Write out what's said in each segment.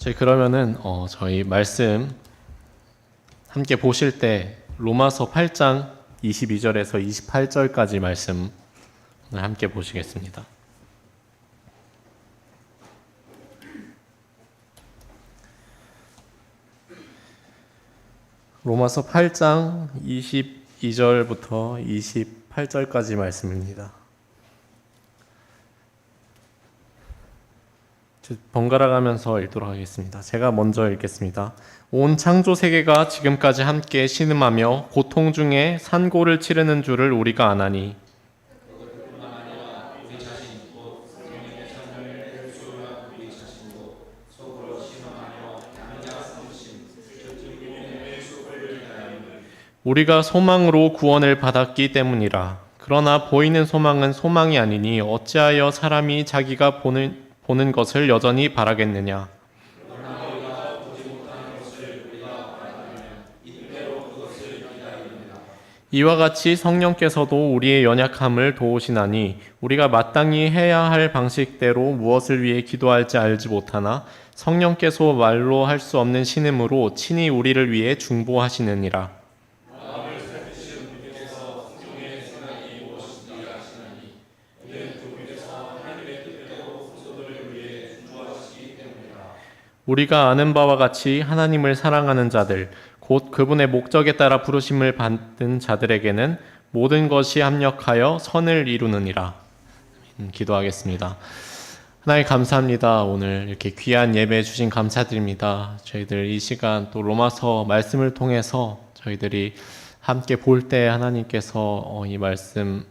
저희 그러면은 저희 말씀 함께 보실 때 로마서 8장 22절에서 28절까지 말씀을 함께 보시겠습니다. 로마서 8장 22절부터 28절까지 말씀입니다. 번갈아 가면서 읽도록 하겠습니다. 제가 먼저 읽겠습니다. 온 창조 세계가 지금까지 함께 신음하며 고통 중에 산고를 치르는 줄을 우리가 아나니 우리가 소망으로 구원을 받았기 때문이라. 그러나 보이는 소망은 소망이 아니니 어찌하여 사람이 자기가 보는 것을 여전히 바라겠느냐. 이와 같이 성령께서도 우리의 연약함을 도우시나니 우리가 마땅히 해야 할 방식대로 무엇을 위해 기도할지 알지 못하나 성령께서 말로 할 수 없는 신음으로 친히 우리를 위해 중보하시느니라. 우리가 아는 바와 같이 하나님을 사랑하는 자들, 곧 그분의 목적에 따라 부르심을 받은 자들에게는 모든 것이 합력하여 선을 이루느니라. 기도하겠습니다. 하나님 감사합니다. 오늘 이렇게 귀한 예배 주신 감사드립니다. 저희들 이 시간 또 로마서 말씀을 통해서 저희들이 함께 볼 때 하나님께서 이 말씀에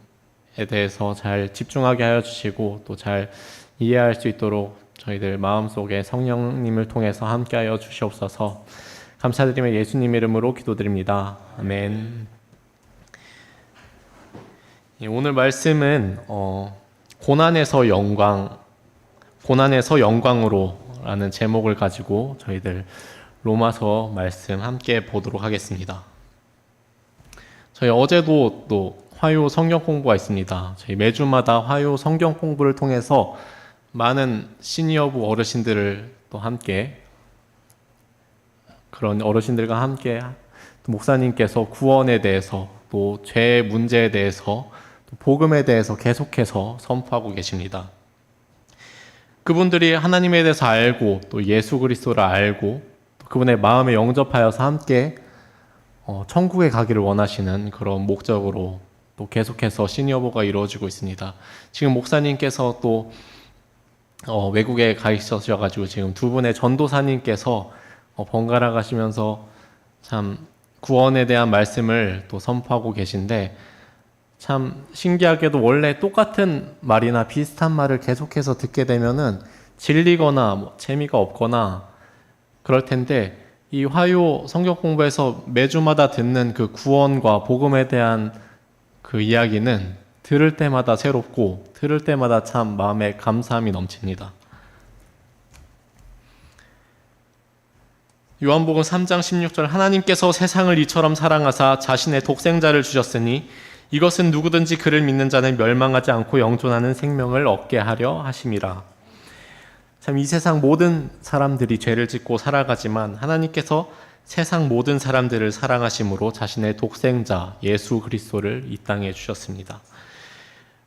대해서 잘 집중하게 하여 주시고 또 잘 이해할 수 있도록 저희들 마음속에 성령님을 통해서 함께하여 주시옵소서. 감사드리며 예수님 이름으로 기도드립니다. 아멘. 오늘 말씀은 고난에서 영광으로 라는 제목을 가지고 저희들 로마서 말씀 함께 보도록 하겠습니다. 저희 어제도 또 화요 성경 공부가 있습니다. 저희 매주마다 화요 성경 공부를 통해서 많은 시니어부 어르신들을 또 함께 그런 어르신들과 함께 목사님께서 구원에 대해서 또 죄 문제에 대해서 또 복음에 대해서 계속해서 선포하고 계십니다. 그분들이 하나님에 대해서 알고 또 예수 그리스도를 알고 또 그분의 마음에 영접하여서 함께 천국에 가기를 원하시는 그런 목적으로 또 계속해서 시니어부가 이루어지고 있습니다. 지금 목사님께서 또 외국에 가 있으셔가지고 지금 두 분의 전도사님께서 번갈아 가시면서 참 구원에 대한 말씀을 또 선포하고 계신데 참 신기하게도 원래 똑같은 말이나 비슷한 말을 계속해서 듣게 되면은 질리거나 재미가 없거나 그럴 텐데 이 화요 성경 공부에서 매주마다 듣는 그 구원과 복음에 대한 그 이야기는 들을 때마다 새롭고 들을 때마다 참 마음에 감사함이 넘칩니다. 요한복음 3장 16절 하나님께서 세상을 이처럼 사랑하사 자신의 독생자를 주셨으니 이것은 누구든지 그를 믿는 자는 멸망하지 않고 영존하는 생명을 얻게 하려 하심이라. 참 이 세상 모든 사람들이 죄를 짓고 살아가지만 하나님께서 세상 모든 사람들을 사랑하심으로 자신의 독생자 예수 그리스도를 이 땅에 주셨습니다.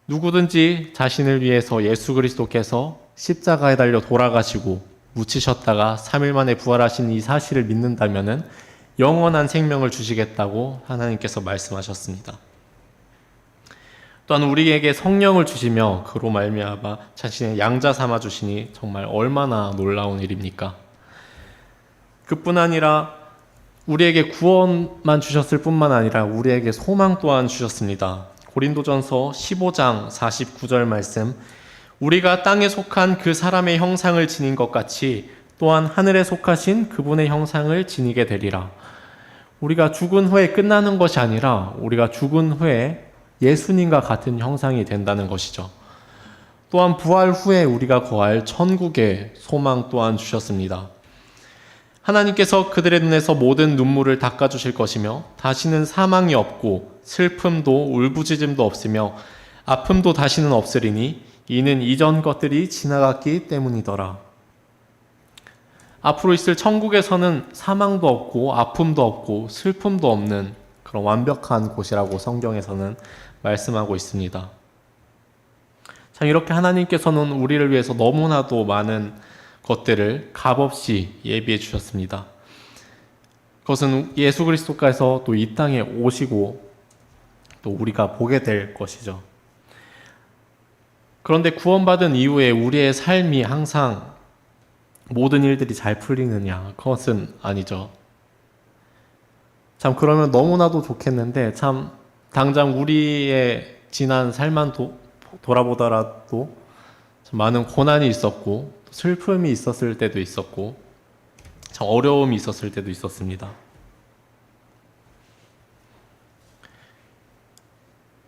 누구든지 자신을 위해서 예수 그리스도께서 십자가에 달려 돌아가시고 묻히셨다가 3일 만에 부활하신 이 사실을 믿는다면은 영원한 생명을 주시겠다고 하나님께서 말씀하셨습니다. 또한 우리에게 성령을 주시며 그로 말미암아 자신의 양자 삼아 주시니 정말 얼마나 놀라운 일입니까? 그뿐 아니라 우리에게 구원만 주셨을 뿐만 아니라 우리에게 소망 또한 주셨습니다. 고린도전서 15장 49절 말씀 우리가 땅에 속한 그 사람의 형상을 지닌 것 같이 또한 하늘에 속하신 그분의 형상을 지니게 되리라. 우리가 죽은 후에 끝나는 것이 아니라 우리가 죽은 후에 예수님과 같은 형상이 된다는 것이죠. 또한 부활 후에 우리가 거할 천국의 소망 또한 주셨습니다. 하나님께서 그들의 눈에서 모든 눈물을 닦아주실 것이며 다시는 사망이 없고 슬픔도 울부짖음도 없으며 아픔도 다시는 없으리니 이는 이전 것들이 지나갔기 때문이더라. 앞으로 있을 천국에서는 사망도 없고 아픔도 없고 슬픔도 없는 그런 완벽한 곳이라고 성경에서는 말씀하고 있습니다. 참 이렇게 하나님께서는 우리를 위해서 너무나도 많은 것들을 값없이 예비해 주셨습니다. 그것은 예수 그리스도께서 또 이 땅에 오시고 또 우리가 보게 될 것이죠. 그런데 구원받은 이후에 우리의 삶이 항상 모든 일들이 잘 풀리느냐? 그것은 아니죠. 참 그러면 너무나도 좋겠는데 참 당장 우리의 지난 삶만 돌아보더라도 참 많은 고난이 있었고 슬픔이 있었을 때도 있었고 참 어려움이 있었을 때도 있었습니다.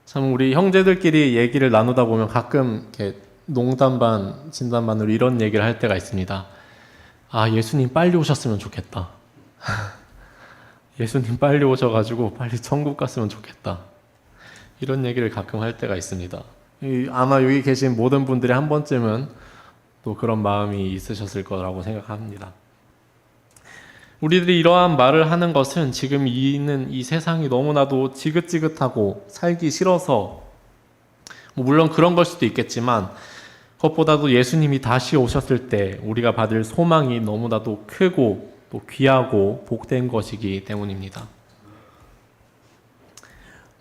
참 우리 형제들끼리 얘기를 나누다 보면 가끔 이렇게 농담 반 진담 반으로 이런 얘기를 할 때가 있습니다. 아, 예수님 빨리 오셨으면 좋겠다. 예수님 빨리 오셔가지고 빨리 천국 갔으면 좋겠다. 이런 얘기를 가끔 할 때가 있습니다. 아마 여기 계신 모든 분들이 한 번쯤은 또 그런 마음이 있으셨을 거라고 생각합니다. 우리들이 이러한 말을 하는 것은 지금 있는 이 세상이 너무나도 지긋지긋하고 살기 싫어서 물론 그런 걸 수도 있겠지만 그것보다도 예수님이 다시 오셨을 때 우리가 받을 소망이 너무나도 크고 또 귀하고 복된 것이기 때문입니다.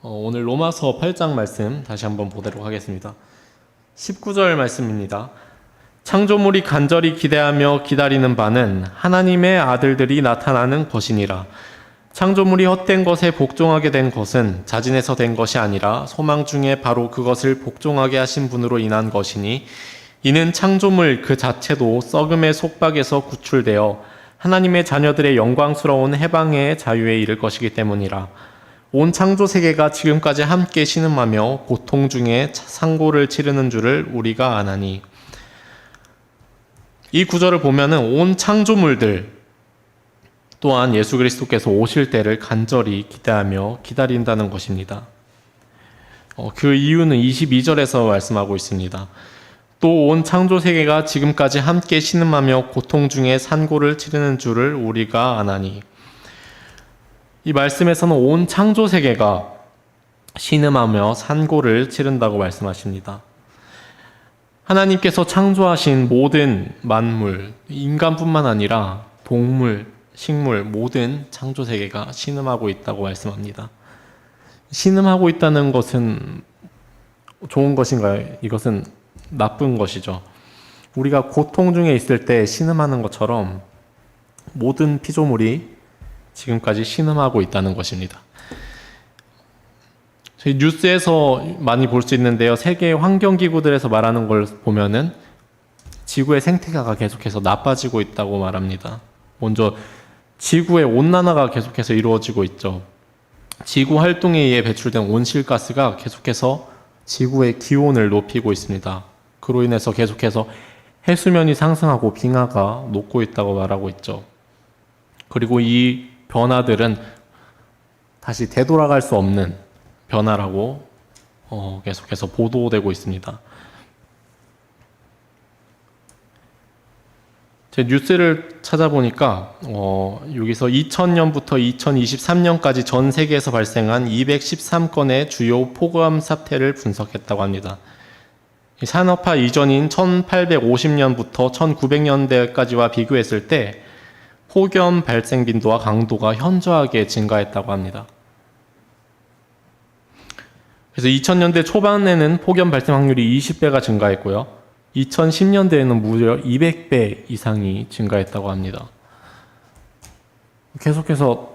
오늘 로마서 8장 말씀 다시 한번 보도록 하겠습니다. 19절 말씀입니다. 창조물이 간절히 기대하며 기다리는 바는 하나님의 아들들이 나타나는 것이니라. 창조물이 헛된 것에 복종하게 된 것은 자진해서 된 것이 아니라 소망 중에 바로 그것을 복종하게 하신 분으로 인한 것이니 이는 창조물 그 자체도 썩음의 속박에서 구출되어 하나님의 자녀들의 영광스러운 해방의 자유에 이를 것이기 때문이라. 온 창조 세계가 지금까지 함께 신음하며 고통 중에 상고를 치르는 줄을 우리가 아나니. 이 구절을 보면은 온 창조물들 또한 예수 그리스도께서 오실 때를 간절히 기대하며 기다린다는 것입니다. 그 이유는 22절에서 말씀하고 있습니다. 또 온 창조 세계가 지금까지 함께 신음하며 고통 중에 산고를 치르는 줄을 우리가 아나니. 이 말씀에서는 온 창조 세계가 신음하며 산고를 치른다고 말씀하십니다. 하나님께서 창조하신 모든 만물, 인간뿐만 아니라 동물, 식물, 모든 창조 세계가 신음하고 있다고 말씀합니다. 신음하고 있다는 것은 좋은 것인가요? 이것은 나쁜 것이죠. 우리가 고통 중에 있을 때 신음하는 것처럼 모든 피조물이 지금까지 신음하고 있다는 것입니다. 저희 뉴스에서 많이 볼 수 있는데요. 세계 환경기구들에서 말하는 걸 보면은 지구의 생태계가 계속해서 나빠지고 있다고 말합니다. 먼저 지구의 온난화가 계속해서 이루어지고 있죠. 지구 활동에 의해 배출된 온실가스가 계속해서 지구의 기온을 높이고 있습니다. 그로 인해서 계속해서 해수면이 상승하고 빙하가 녹고 있다고 말하고 있죠. 그리고 이 변화들은 다시 되돌아갈 수 없는 변화라고 계속해서 보도되고 있습니다. 제 뉴스를 찾아보니까 여기서 2000년부터 2023년까지 전 세계에서 발생한 213건의 주요 폭염 사태를 분석했다고 합니다. 산업화 이전인 1850년부터 1900년대까지와 비교했을 때 폭염 발생 빈도와 강도가 현저하게 증가했다고 합니다. 그래서 2000년대 초반에는 폭염 발생 확률이 20배가 증가했고요. 2010년대에는 무려 200배 이상이 증가했다고 합니다. 계속해서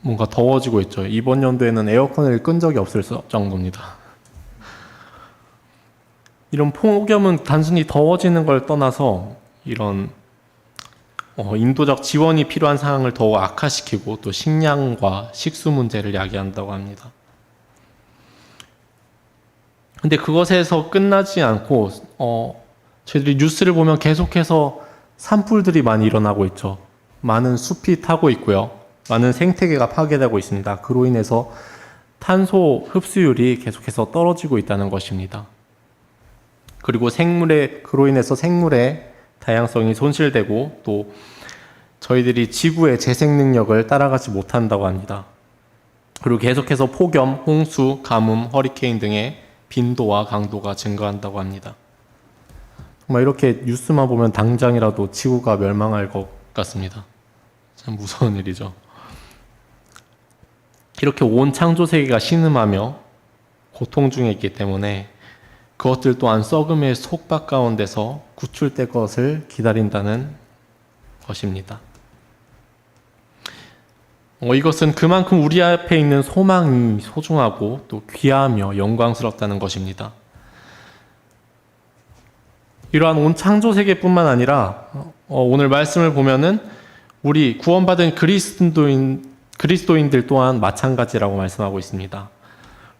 뭔가 더워지고 있죠. 이번 연도에는 에어컨을 끈 적이 없을 정도입니다. 이런 폭염은 단순히 더워지는 걸 떠나서 이런 인도적 지원이 필요한 상황을 더욱 악화시키고 또 식량과 식수 문제를 야기한다고 합니다. 근데 그것에서 끝나지 않고 저희들이 뉴스를 보면 계속해서 산불들이 많이 일어나고 있죠. 많은 숲이 타고 있고요. 많은 생태계가 파괴되고 있습니다. 그로 인해서 탄소 흡수율이 계속해서 떨어지고 있다는 것입니다. 그리고 그로 인해서 생물의 다양성이 손실되고 또 저희들이 지구의 재생 능력을 따라가지 못한다고 합니다. 그리고 계속해서 폭염, 홍수, 가뭄, 허리케인 등의 빈도와 강도가 증가한다고 합니다. 정말 이렇게 뉴스만 보면 당장이라도 지구가 멸망할 것 같습니다. 참 무서운 일이죠. 이렇게 온 창조 세계가 신음하며 고통 중에 있기 때문에 그것들 또한 썩음의 속박 가운데서 구출될 것을 기다린다는 것입니다. 이것은 그만큼 우리 앞에 있는 소망이 소중하고 또 귀하며 영광스럽다는 것입니다. 이러한 온 창조 세계뿐만 아니라 오늘 말씀을 보면은 우리 구원받은 그리스도인들 또한 마찬가지라고 말씀하고 있습니다.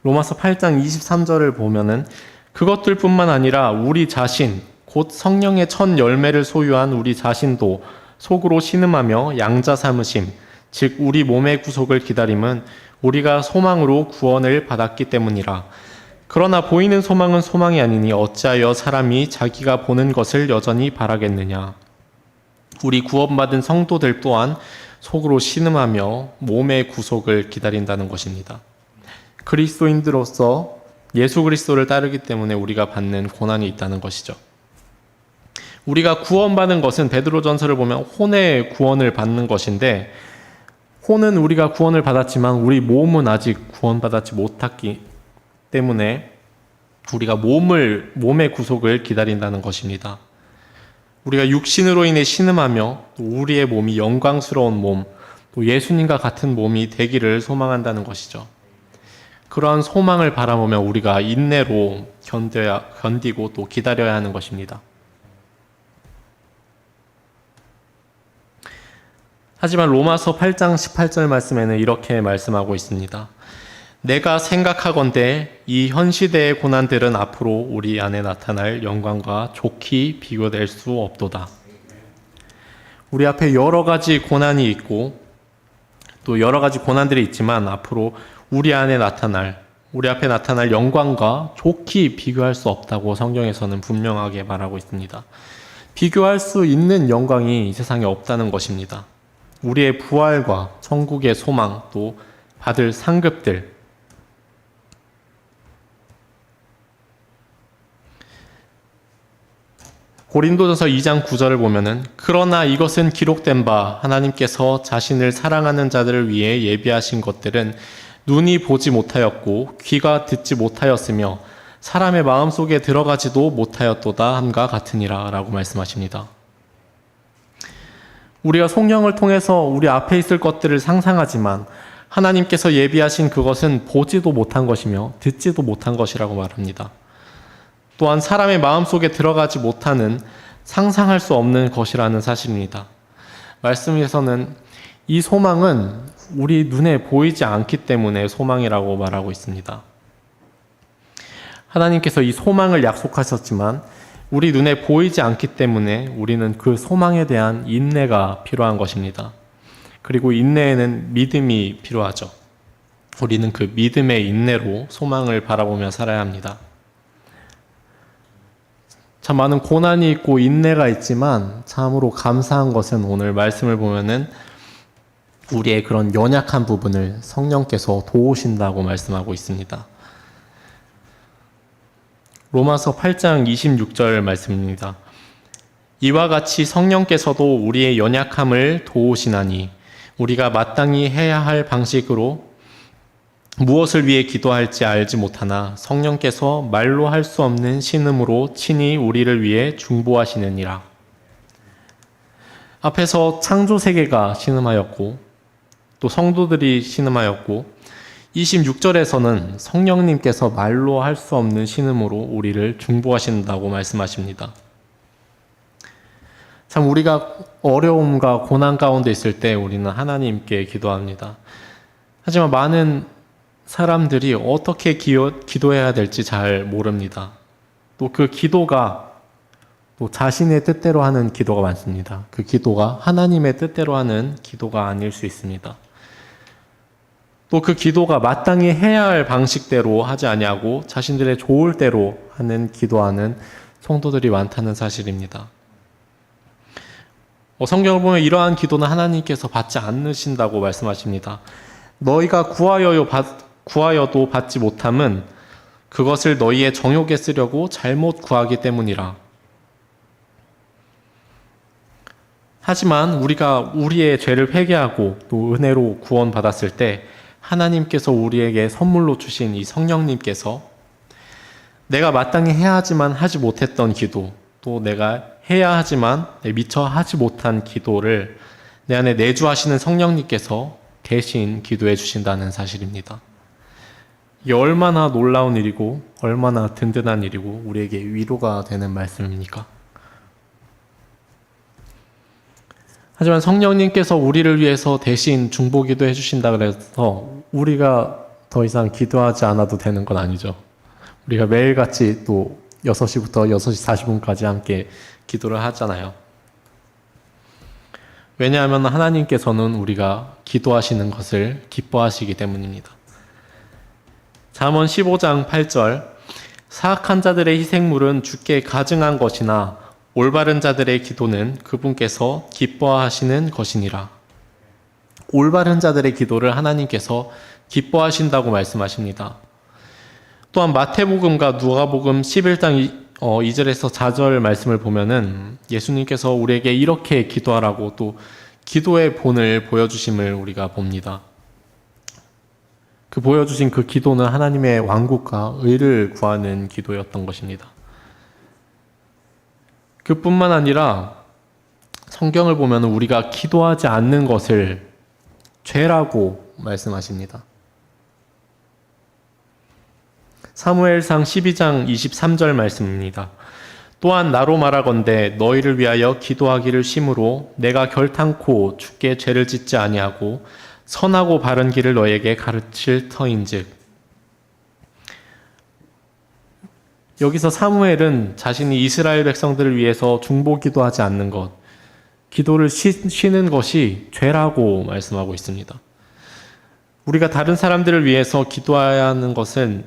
로마서 8장 23절을 보면은 그것들뿐만 아니라 우리 자신 곧 성령의 첫 열매를 소유한 우리 자신도 속으로 신음하며 양자 삼으심 즉 우리 몸의 구속을 기다림은 우리가 소망으로 구원을 받았기 때문이라. 그러나 보이는 소망은 소망이 아니니 어찌하여 사람이 자기가 보는 것을 여전히 바라겠느냐. 우리 구원받은 성도들 또한 속으로 신음하며 몸의 구속을 기다린다는 것입니다. 그리스도인들로서 예수 그리스도를 따르기 때문에 우리가 받는 고난이 있다는 것이죠. 우리가 구원받은 것은 베드로전서를 보면 혼의 구원을 받는 것인데 혼은 우리가 구원을 받았지만 우리 몸은 아직 구원받지 못했기 때문에 우리가 몸의 구속을 기다린다는 것입니다. 우리가 육신으로 인해 신음하며 또 우리의 몸이 영광스러운 몸, 또 예수님과 같은 몸이 되기를 소망한다는 것이죠. 그러한 소망을 바라보며 우리가 인내로 견디고 또 기다려야 하는 것입니다. 하지만 로마서 8장 18절 말씀에는 이렇게 말씀하고 있습니다. 내가 생각하건대 이 현 시대의 고난들은 앞으로 우리 안에 나타날 영광과 좋게 비교될 수 없도다. 우리 앞에 여러 가지 고난이 있고 또 여러 가지 고난들이 있지만 앞으로 우리 앞에 나타날 영광과 좋게 비교할 수 없다고 성경에서는 분명하게 말하고 있습니다. 비교할 수 있는 영광이 이 세상에 없다는 것입니다. 우리의 부활과 천국의 소망, 또 받을 상급들, 고린도전서 2장 9절을 보면은 그러나 이것은 기록된 바 하나님께서 자신을 사랑하는 자들을 위해 예비하신 것들은 눈이 보지 못하였고 귀가 듣지 못하였으며 사람의 마음속에 들어가지도 못하였도다 함과 같으니라 라고 말씀하십니다. 우리가 성령을 통해서 우리 앞에 있을 것들을 상상하지만 하나님께서 예비하신 그것은 보지도 못한 것이며 듣지도 못한 것이라고 말합니다. 또한 사람의 마음속에 들어가지 못하는 상상할 수 없는 것이라는 사실입니다. 말씀에서는 이 소망은 우리 눈에 보이지 않기 때문에 소망이라고 말하고 있습니다. 하나님께서 이 소망을 약속하셨지만 우리 눈에 보이지 않기 때문에 우리는 그 소망에 대한 인내가 필요한 것입니다. 그리고 인내에는 믿음이 필요하죠. 우리는 그 믿음의 인내로 소망을 바라보며 살아야 합니다. 참 많은 고난이 있고 인내가 있지만 참으로 감사한 것은 오늘 말씀을 보면은 우리의 그런 연약한 부분을 성령께서 도우신다고 말씀하고 있습니다. 로마서 8장 26절 말씀입니다. 이와 같이 성령께서도 우리의 연약함을 도우시나니 우리가 마땅히 해야 할 방식으로 무엇을 위해 기도할지 알지 못하나 성령께서 말로 할 수 없는 신음으로 친히 우리를 위해 중보하시느니라. 앞에서 창조 세계가 신음하였고 또 성도들이 신음하였고 26절에서는 성령님께서 말로 할 수 없는 신음으로 우리를 중보하신다고 말씀하십니다. 참 우리가 어려움과 고난 가운데 있을 때 우리는 하나님께 기도합니다. 하지만 많은 사람들이 어떻게 기도해야 될지 잘 모릅니다. 또 그 기도가 또 자신의 뜻대로 하는 기도가 많습니다. 그 기도가 하나님의 뜻대로 하는 기도가 아닐 수 있습니다. 또 그 기도가 마땅히 해야 할 방식대로 하지 아니하고 자신들의 좋을 대로 하는 기도하는 성도들이 많다는 사실입니다. 성경을 보면 이러한 기도는 하나님께서 받지 않으신다고 말씀하십니다. 너희가 구하여도 받지 못함은 그것을 너희의 정욕에 쓰려고 잘못 구하기 때문이라. 하지만 우리가 우리의 죄를 회개하고 또 은혜로 구원받았을 때 하나님께서 우리에게 선물로 주신 이 성령님께서 내가 마땅히 해야 하지만 하지 못했던 기도, 또 내가 해야 하지만 미처 하지 못한 기도를 내 안에 내주하시는 성령님께서 대신 기도해 주신다는 사실입니다. 이게 얼마나 놀라운 일이고 얼마나 든든한 일이고 우리에게 위로가 되는 말씀입니까? 하지만 성령님께서 우리를 위해서 대신 중보기도 해주신다 그래서 우리가 더 이상 기도하지 않아도 되는 건 아니죠. 우리가 매일같이 또 6시부터 6시 40분까지 함께 기도를 하잖아요. 왜냐하면 하나님께서는 우리가 기도하시는 것을 기뻐하시기 때문입니다. 잠언 15장 8절 사악한 자들의 희생물은 주께 가증한 것이나 올바른 자들의 기도는 그분께서 기뻐하시는 것이니라. 올바른 자들의 기도를 하나님께서 기뻐하신다고 말씀하십니다. 또한 마태복음과 누가복음 11장 2절에서 4절 말씀을 보면은 예수님께서 우리에게 이렇게 기도하라고 또 기도의 본을 보여주심을 우리가 봅니다. 보여주신 그 기도는 하나님의 왕국과 의를 구하는 기도였던 것입니다. 그뿐만 아니라 성경을 보면 우리가 기도하지 않는 것을 죄라고 말씀하십니다. 사무엘상 12장 23절 말씀입니다. 또한 나로 말하건대 너희를 위하여 기도하기를 심으로 내가 결탄코 주께 죄를 짓지 아니하고 선하고 바른 길을 너희에게 가르칠 터인즉. 여기서 사무엘은 자신이 이스라엘 백성들을 위해서 중보기도하지 않는 것, 기도를 쉬는 것이 죄라고 말씀하고 있습니다. 우리가 다른 사람들을 위해서 기도하는 것은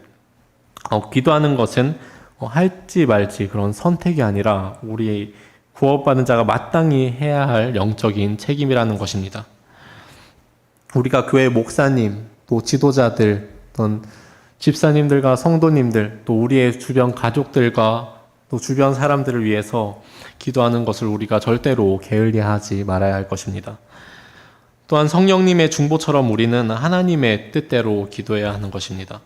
할지 말지 그런 선택이 아니라 우리 구원받은 자가 마땅히 해야 할 영적인 책임이라는 것입니다. 우리가 교회 목사님, 또 지도자들, 또는 집사님들과 성도님들, 또 우리의 주변 가족들과 또 주변 사람들을 위해서 기도하는 것을 우리가 절대로 게을리하지 말아야 할 것입니다. 또한 성령님의 중보처럼 우리는 하나님의 뜻대로 기도해야 하는 것입니다.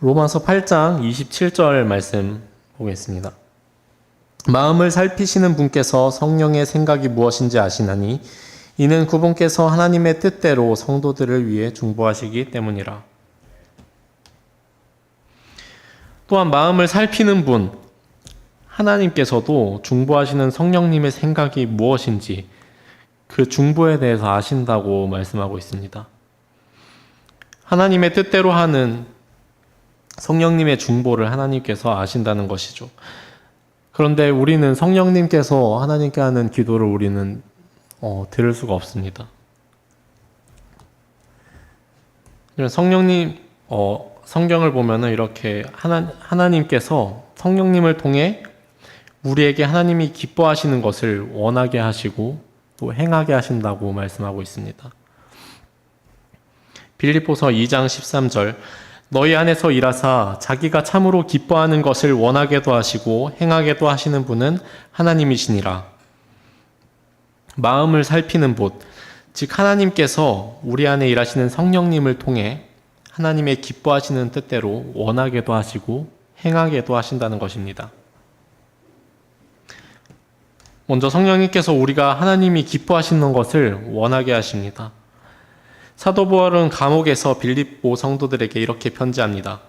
로마서 8장 27절 말씀 보겠습니다. 마음을 살피시는 분께서 성령의 생각이 무엇인지 아시나니 이는 그분께서 하나님의 뜻대로 성도들을 위해 중보하시기 때문이라. 또한 마음을 살피는 분, 하나님께서도 중보하시는 성령님의 생각이 무엇인지 그 중보에 대해서 아신다고 말씀하고 있습니다. 하나님의 뜻대로 하는 성령님의 중보를 하나님께서 아신다는 것이죠. 그런데 우리는 성령님께서 하나님께 하는 기도를 우리는 들을 수가 없습니다. 성령님, 성경을 보면은 이렇게 하나님께서 성령님을 통해 우리에게 하나님이 기뻐하시는 것을 원하게 하시고 또 행하게 하신다고 말씀하고 있습니다. 빌립보서 2장 13절 너희 안에서 일하사 자기가 참으로 기뻐하는 것을 원하게도 하시고 행하게도 하시는 분은 하나님이시니라. 마음을 살피는 분, 즉 하나님께서 우리 안에 일하시는 성령님을 통해 하나님의 기뻐하시는 뜻대로 원하게도 하시고 행하게도 하신다는 것입니다. 먼저 성령님께서 우리가 하나님이 기뻐하시는 것을 원하게 하십니다. 사도 바울은 감옥에서 빌립보 성도들에게 이렇게 편지합니다.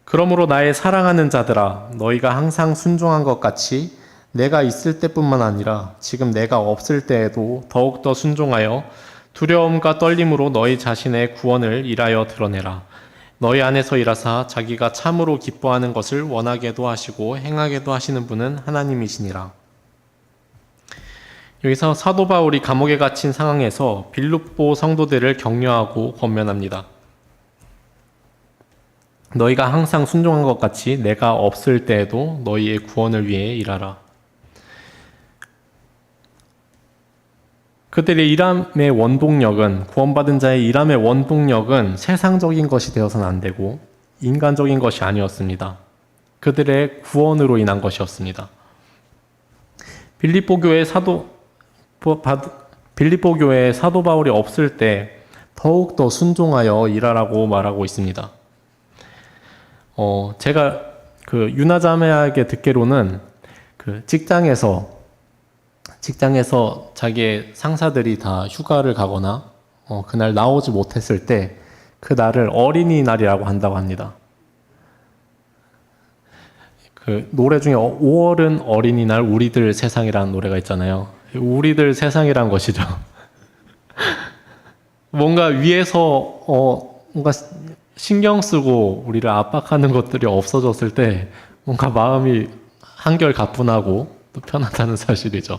그러므로 나의 사랑하는 자들아, 너희가 항상 순종한 것 같이 내가 있을 때뿐만 아니라 지금 내가 없을 때에도 더욱더 순종하여 두려움과 떨림으로 너희 자신의 구원을 일하여 드러내라. 너희 안에서 일하사 자기가 참으로 기뻐하는 것을 원하게도 하시고 행하게도 하시는 분은 하나님이시니라. 여기서 사도 바울이 감옥에 갇힌 상황에서 빌립보 성도들을 격려하고 권면합니다. 너희가 항상 순종한 것 같이 내가 없을 때에도 너희의 구원을 위해 일하라. 그들의 일함의 원동력은, 구원받은 자의 일함의 원동력은 세상적인 것이 되어서는 안 되고 인간적인 것이 아니었습니다. 그들의 구원으로 인한 것이었습니다. 빌립보 교회에 사도 바울이 없을 때 더욱더 순종하여 일하라고 말하고 있습니다. 제가 그 유나자매에게 듣기로는 그 직장에서 자기의 상사들이 다 휴가를 가거나 그날 나오지 못했을 때 그 날을 어린이날이라고 한다고 합니다. 그 노래 중에 5월은 어린이날 우리들 세상이라는 노래가 있잖아요. 우리들 세상이란 것이죠. 뭔가 위에서 뭔가 신경 쓰고 우리를 압박하는 것들이 없어졌을 때 뭔가 마음이 한결 가뿐하고 또 편하다는 사실이죠.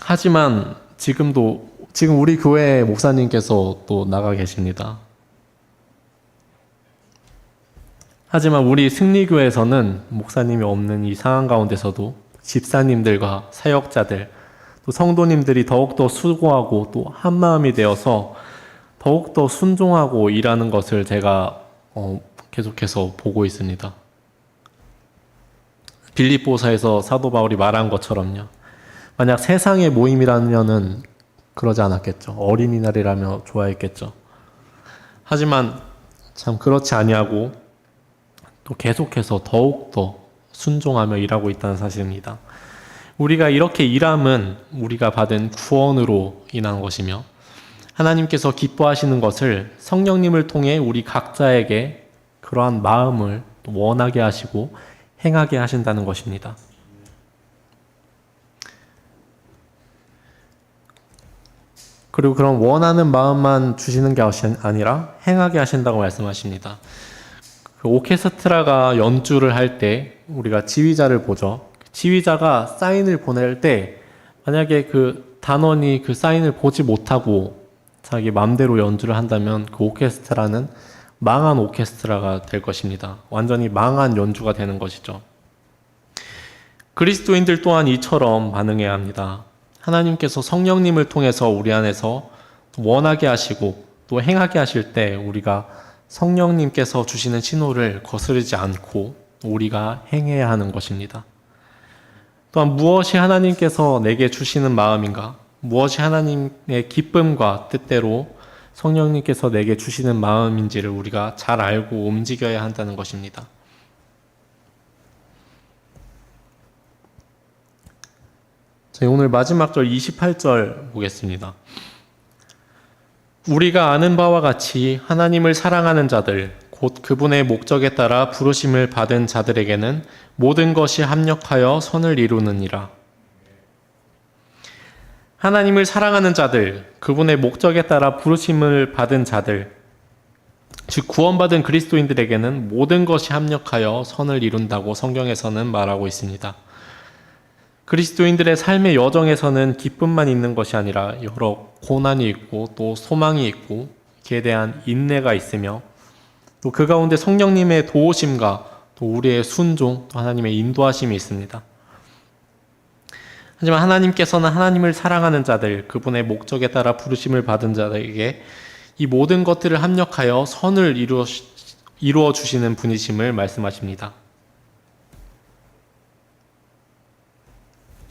하지만 지금 우리 교회 목사님께서 또 나가 계십니다. 하지만 우리 승리교회에서는 목사님이 없는 이 상황 가운데서도 집사님들과 사역자들, 또 성도님들이 더욱더 수고하고 또 한마음이 되어서 더욱더 순종하고 일하는 것을 제가 계속해서 보고 있습니다. 빌립보서에서 사도 바울이 말한 것처럼요. 만약 세상의 모임이라면은 그러지 않았겠죠. 어린이날이라며 좋아했겠죠. 하지만 참 그렇지 아니하고 또 계속해서 더욱더 순종하며 일하고 있다는 사실입니다. 우리가 이렇게 일함은 우리가 받은 구원으로 인한 것이며 하나님께서 기뻐하시는 것을 성령님을 통해 우리 각자에게 그러한 마음을 원하게 하시고 행하게 하신다는 것입니다. 그리고 그런 원하는 마음만 주시는 게 아니라 행하게 하신다고 말씀하십니다. 그 오케스트라가 연주를 할 때 우리가 지휘자를 보죠. 지휘자가 사인을 보낼 때 만약에 그 단원이 그 사인을 보지 못하고 자기 마음대로 연주를 한다면 그 오케스트라는 망한 오케스트라가 될 것입니다. 완전히 망한 연주가 되는 것이죠. 그리스도인들 또한 이처럼 반응해야 합니다. 하나님께서 성령님을 통해서 우리 안에서 원하게 하시고 또 행하게 하실 때 우리가 성령님께서 주시는 신호를 거스르지 않고 우리가 행해야 하는 것입니다. 또한 무엇이 하나님께서 내게 주시는 마음인가? 무엇이 하나님의 기쁨과 뜻대로 성령님께서 내게 주시는 마음인지를 우리가 잘 알고 움직여야 한다는 것입니다. 오늘 마지막 절 28절 보겠습니다. 우리가 아는 바와 같이 하나님을 사랑하는 자들, 곧 그분의 목적에 따라 부르심을 받은 자들에게는 모든 것이 합력하여 선을 이루느니라. 하나님을 사랑하는 자들, 그분의 목적에 따라 부르심을 받은 자들, 즉 구원받은 그리스도인들에게는 모든 것이 합력하여 선을 이룬다고 성경에서는 말하고 있습니다. 그리스도인들의 삶의 여정에서는 기쁨만 있는 것이 아니라 여러 고난이 있고 또 소망이 있고 그에 대한 인내가 있으며 또 그 가운데 성령님의 도우심과 또 우리의 순종, 또 하나님의 인도하심이 있습니다. 하지만 하나님께서는 하나님을 사랑하는 자들, 그분의 목적에 따라 부르심을 받은 자들에게 이 모든 것들을 합력하여 선을 이루어 주시는 분이심을 말씀하십니다.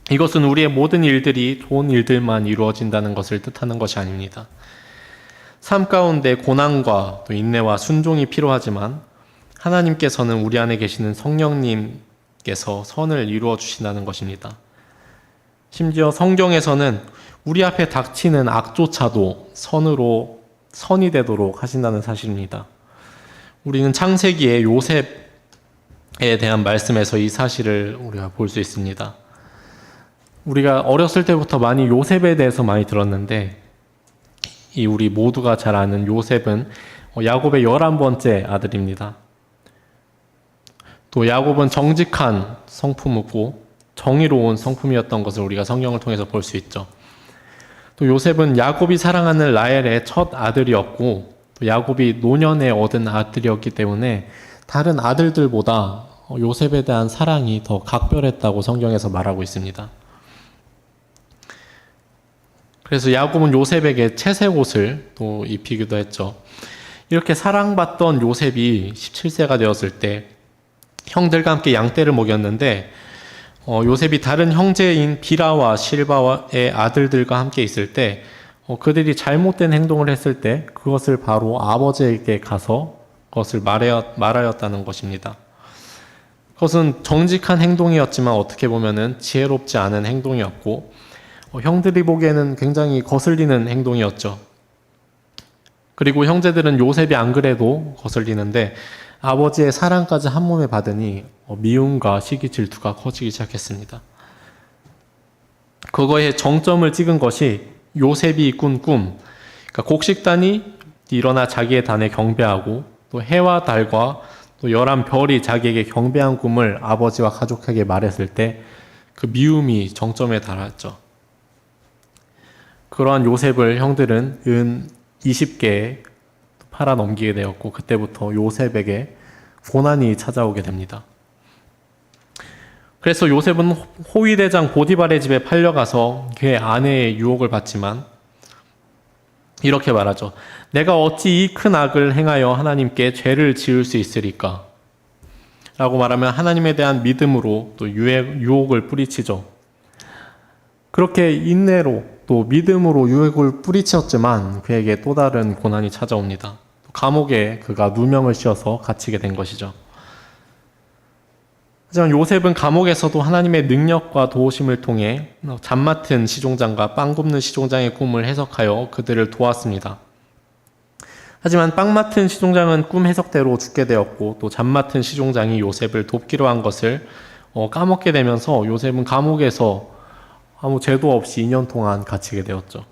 이것은 우리의 모든 일들이 좋은 일들만 이루어진다는 것을 뜻하는 것이 아닙니다. 삶 가운데 고난과 또 인내와 순종이 필요하지만 하나님께서는 우리 안에 계시는 성령님께서 선을 이루어 주신다는 것입니다. 심지어 성경에서는 우리 앞에 닥치는 악조차도 선이 되도록 하신다는 사실입니다. 우리는 창세기의 요셉에 대한 말씀에서 이 사실을 우리가 볼 수 있습니다. 우리가 어렸을 때부터 많이 요셉에 대해서 많이 들었는데 우리 모두가 잘 아는 요셉은 야곱의 11번째 아들입니다. 또 야곱은 정직한 성품이고 정의로운 성품이었던 것을 우리가 성경을 통해서 볼 수 있죠. 또 요셉은 야곱이 사랑하는 라헬의 첫 아들이었고 또 야곱이 노년에 얻은 아들이었기 때문에 다른 아들들보다 요셉에 대한 사랑이 더 각별했다고 성경에서 말하고 있습니다. 그래서 야곱은 요셉에게 채색 옷을 또 입히기도 했죠. 이렇게 사랑받던 요셉이 17세가 되었을 때 형들과 함께 양떼를 먹였는데 요셉이 다른 형제인 비라와 실바의 아들들과 함께 있을 때 그들이 잘못된 행동을 했을 때 그것을 바로 아버지에게 가서 그것을 말하였다는 것입니다. 그것은 정직한 행동이었지만 어떻게 보면은 지혜롭지 않은 행동이었고 형들이 보기에는 굉장히 거슬리는 행동이었죠. 그리고 형제들은 요셉이 안 그래도 거슬리는데 아버지의 사랑까지 한 몸에 받으니 미움과 시기 질투가 커지기 시작했습니다. 그거에 정점을 찍은 것이 요셉이 꾼 꿈, 그러니까 곡식단이 일어나 자기의 단에 경배하고 또 해와 달과 또 11별이 자기에게 경배한 꿈을 아버지와 가족에게 말했을 때 그 미움이 정점에 달했죠. 그러한 요셉을 형들은 은 20개에 팔아 넘기게 되었고 그때부터 요셉에게 고난이 찾아오게 됩니다. 그래서 요셉은 호위대장 보디발의 집에 팔려가서 그의 아내의 유혹을 받지만 이렇게 말하죠. 내가 어찌 이 큰 악을 행하여 하나님께 죄를 지을 수 있으리까? 라고 말하면 하나님에 대한 믿음으로 또 유혹을 뿌리치죠. 그렇게 인내로 또 믿음으로 유혹을 뿌리쳤지만 그에게 또 다른 고난이 찾아옵니다. 감옥에 그가 누명을 씌어서 갇히게 된 것이죠. 하지만 요셉은 감옥에서도 하나님의 능력과 도우심을 통해 잠 맡은 시종장과 빵 굽는 시종장의 꿈을 해석하여 그들을 도왔습니다. 하지만 빵 맡은 시종장은 꿈 해석대로 죽게 되었고 또 잠 맡은 시종장이 요셉을 돕기로 한 것을 까먹게 되면서 요셉은 감옥에서 아무 죄도 없이 2년 동안 갇히게 되었죠.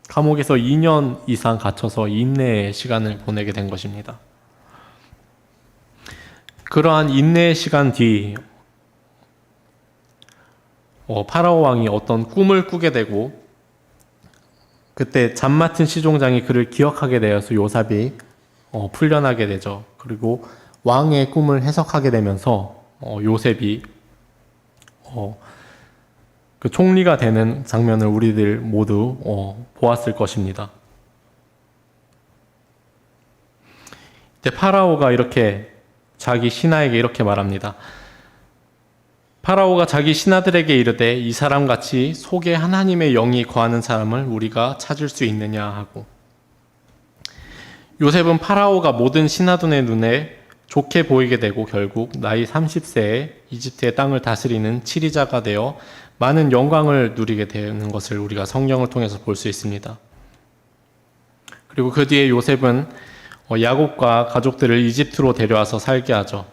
감옥에서 2년 이상 갇혀서 인내의 시간을 보내게 된 것입니다. 그러한 인내의 시간 뒤 파라오 왕이 어떤 꿈을 꾸게 되고 그때 잠 맡은 시종장이 그를 기억하게 되어서 요셉이 풀려나게 되죠. 그리고 왕의 꿈을 해석하게 되면서 요셉이 그 총리가 되는 장면을 우리들 모두 보았을 것입니다. 이때 파라오가 이렇게 자기 신하에게 이렇게 말합니다. 파라오가 자기 신하들에게 이르되 이 사람같이 속에 하나님의 영이 거하는 사람을 우리가 찾을 수 있느냐 하고 요셉은 파라오가 모든 신하들의 눈에 좋게 보이게 되고 결국 나이 30세에 이집트의 땅을 다스리는 치리자가 되어 많은 영광을 누리게 되는 것을 우리가 성경을 통해서 볼 수 있습니다. 그리고 그 뒤에 요셉은 야곱과 가족들을 이집트로 데려와서 살게 하죠.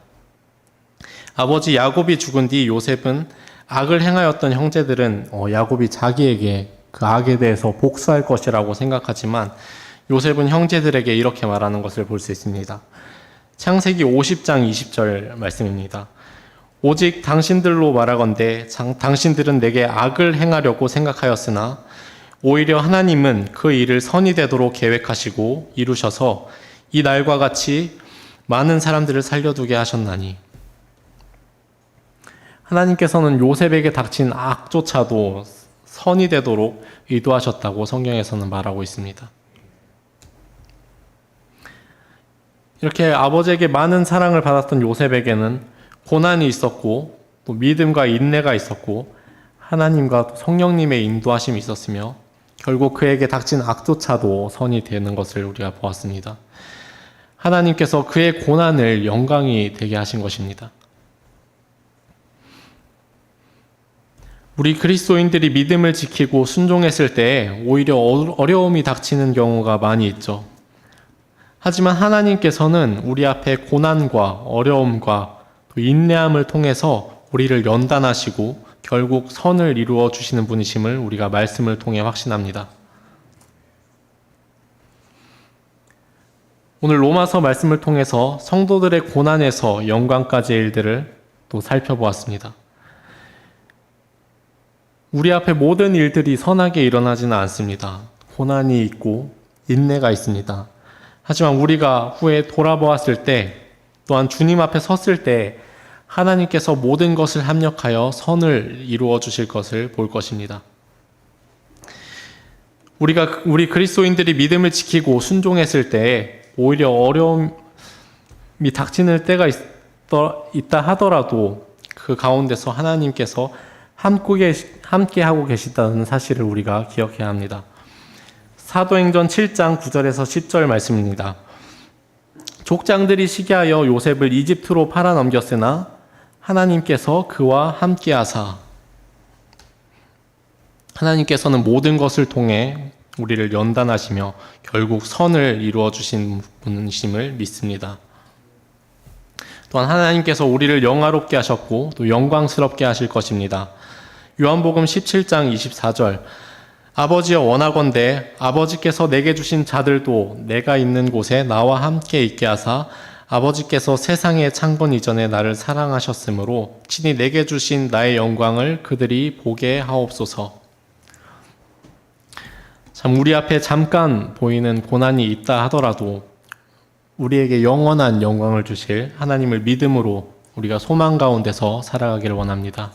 아버지 야곱이 죽은 뒤 요셉은 악을 행하였던 형제들은 야곱이 자기에게 그 악에 대해서 복수할 것이라고 생각하지만 요셉은 형제들에게 이렇게 말하는 것을 볼 수 있습니다. 창세기 50장 20절 말씀입니다. 오직 당신들로 말하건대 당신들은 내게 악을 행하려고 생각하였으나 오히려 하나님은 그 일을 선이 되도록 계획하시고 이루셔서 이 날과 같이 많은 사람들을 살려두게 하셨나니 하나님께서는 요셉에게 닥친 악조차도 선이 되도록 의도하셨다고 성경에서는 말하고 있습니다. 이렇게 아버지에게 많은 사랑을 받았던 요셉에게는 고난이 있었고 또 믿음과 인내가 있었고 하나님과 성령님의 인도하심이 있었으며 결국 그에게 닥친 악조차도 선이 되는 것을 우리가 보았습니다. 하나님께서 그의 고난을 영광이 되게 하신 것입니다. 우리 그리스도인들이 믿음을 지키고 순종했을 때 오히려 어려움이 닥치는 경우가 많이 있죠. 하지만 하나님께서는 우리 앞에 고난과 어려움과 또 인내함을 통해서 우리를 연단하시고 결국 선을 이루어 주시는 분이심을 우리가 말씀을 통해 확신합니다. 오늘 로마서 말씀을 통해서 성도들의 고난에서 영광까지의 일들을 또 살펴보았습니다. 우리 앞에 모든 일들이 선하게 일어나지는 않습니다. 고난이 있고 인내가 있습니다. 하지만 우리가 후에 돌아보았을 때, 또한 주님 앞에 섰을 때 하나님께서 모든 것을 합력하여 선을 이루어 주실 것을 볼 것입니다. 우리 그리스도인들이 믿음을 지키고 순종했을 때 오히려 어려움이 닥치는 때가 있다 하더라도 그 가운데서 하나님께서 함께하고 계시다는 사실을 우리가 기억해야 합니다. 사도행전 7장 9절에서 10절 말씀입니다. 족장들이 시기하여 요셉을 이집트로 팔아넘겼으나 하나님께서 그와 함께하사, 하나님께서는 모든 것을 통해 우리를 연단하시며 결국 선을 이루어 주신 분이심을 믿습니다. 또한 하나님께서 우리를 영화롭게 하셨고 또 영광스럽게 하실 것입니다. 요한복음 17장 24절, 아버지여 원하건대 아버지께서 내게 주신 자들도 내가 있는 곳에 나와 함께 있게 하사 아버지께서 세상의 창건 이전에 나를 사랑하셨으므로 친히 내게 주신 나의 영광을 그들이 보게 하옵소서. 참 우리 앞에 잠깐 보이는 고난이 있다 하더라도 우리에게 영원한 영광을 주실 하나님을 믿음으로 우리가 소망 가운데서 살아가기를 원합니다.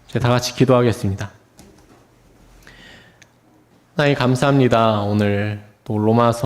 이제 다 같이 기도하겠습니다. 하나님 감사합니다. 오늘 또 로마서